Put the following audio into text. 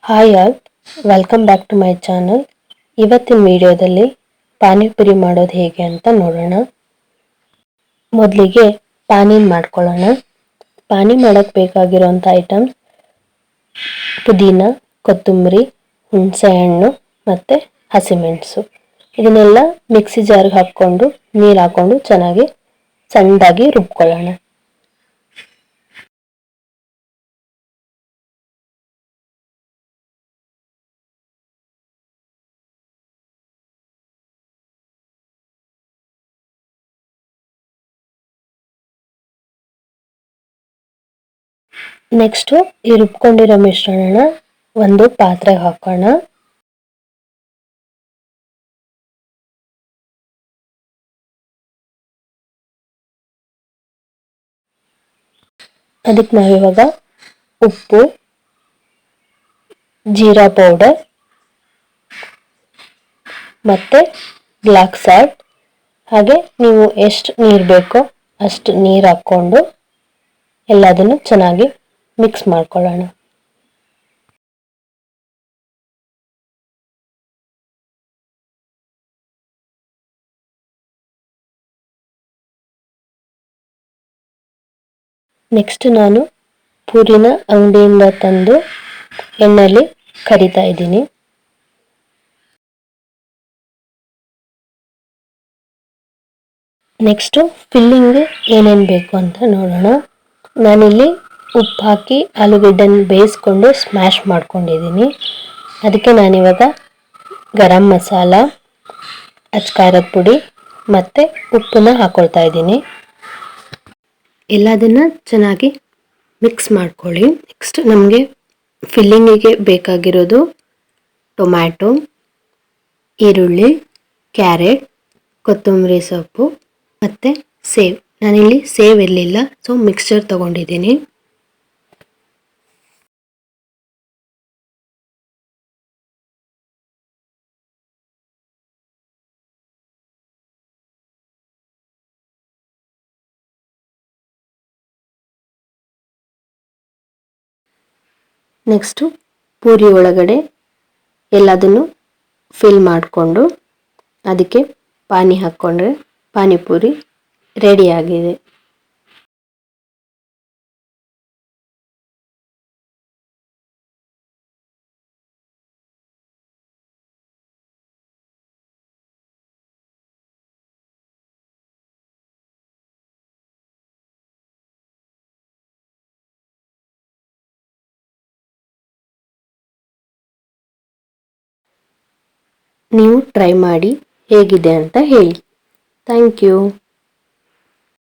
Hi all, welcome back to my channel. ಇವತ್ತಿನ ವಿಡಿಯೋದಲ್ಲಿ ಪಾನಿಪುರಿ ಮಾಡೋದು ಹೇಗೆ ಅಂತ ನೋಡೋಣ. ಮೊದಲಿಗೆ ಪಾನಿನ ಮಾಡ್ಕೊಳ್ಳೋಣ. ಪಾನಿ ಮಾಡೋಕ್ಕೆ ಬೇಕಾಗಿರೋಂಥ ಐಟಮ್ಸ್ ಪುದೀನ, ಕೊತ್ತಂಬರಿ, ಹುಣಸೆಹಣ್ಣು ಮತ್ತು ಹಸಿಮೆಣಸು. ಇದನ್ನೆಲ್ಲ ಮಿಕ್ಸಿ ಜಾರ್ಗೆ ಹಾಕ್ಕೊಂಡು ನೀರು ಹಾಕ್ಕೊಂಡು ಚೆನ್ನಾಗಿ ಸಣ್ಣದಾಗಿ ರುಬ್ಕೊಳ್ಳೋಣ. ನೆಕ್ಸ್ಟು ಈ ರುಬ್ಕೊಂಡಿರೋ ಮಿಶ್ರಣನ ಒಂದು ಪಾತ್ರೆಗೆ ಹಾಕೋಣ. ಅದಕ್ಕೆ ನಾವಿವಾಗ ಉಪ್ಪು, ಜೀರಾ ಪೌಡರ್ ಮತ್ತು ಬ್ಲ್ಯಾಕ್ ಸಾಲ್ಟ್, ಹಾಗೆ ನೀವು ಎಷ್ಟು ನೀರು ಬೇಕೋ ಅಷ್ಟು ನೀರು ಹಾಕ್ಕೊಂಡು ಎಲ್ಲದನ್ನು ಚೆನ್ನಾಗಿ ಮಿಕ್ಸ್ ಮಾಡ್ಕೊಳ್ಳೋಣ. ನೆಕ್ಸ್ಟ್ ನಾನು ಪೂರಿನ ಅಂಗಡಿಯಿಂದ ತಂದು ಎಣ್ಣೆಯಲ್ಲಿ ಕರಿತಾ ಇದ್ದೀನಿ. ನೆಕ್ಸ್ಟು ಫಿಲ್ಲಿಂಗ್ ಏನೇನು ಬೇಕು ಅಂತ ನೋಡೋಣ. ನಾನಿಲ್ಲಿ ಉಪ್ಪು ಹಾಕಿ ಆಲೂಗಡ್ಡೆನ ಬೇಯಿಸ್ಕೊಂಡು ಸ್ಮ್ಯಾಶ್ ಮಾಡ್ಕೊಂಡಿದ್ದೀನಿ. ಅದಕ್ಕೆ ನಾನಿವಾಗ ಗರಂ ಮಸಾಲ, ಅಚ್ಕಾರದ ಪುಡಿ ಮತ್ತು ಉಪ್ಪನ್ನ ಹಾಕ್ಕೊಳ್ತಾ ಇದ್ದೀನಿ. ಎಲ್ಲದನ್ನು ಚೆನ್ನಾಗಿ ಮಿಕ್ಸ್ ಮಾಡ್ಕೊಳ್ಳಿ. ನೆಕ್ಸ್ಟ್ ನಮಗೆ ಫಿಲ್ಲಿಂಗಿಗೆ ಬೇಕಾಗಿರೋದು ಟೊಮ್ಯಾಟೊ, ಈರುಳ್ಳಿ, ಕ್ಯಾರೆಟ್, ಕೊತ್ತಂಬರಿ ಸೊಪ್ಪು ಮತ್ತು ಸೇವ್. ನಾನಿಲ್ಲಿ ಸೇವ್ ಇರಲಿಲ್ಲ, ಸೊ ಮಿಕ್ಸ್ಚರ್ ತೊಗೊಂಡಿದ್ದೀನಿ. ನೆಕ್ಸ್ಟು ಪೂರಿ ಒಳಗಡೆ ಎಲ್ಲದನ್ನು ಫಿಲ್ ಮಾಡಿಕೊಂಡು ಅದಕ್ಕೆ ಪಾನಿ ಹಾಕ್ಕೊಂಡ್ರೆ ಪಾನಿಪುರಿ ರೆಡಿಯಾಗಿದೆ. ನೀವು ಟ್ರೈ ಮಾಡಿ ಹೇಗಿದೆ ಅಂತ ಹೇಳಿ. Thank you.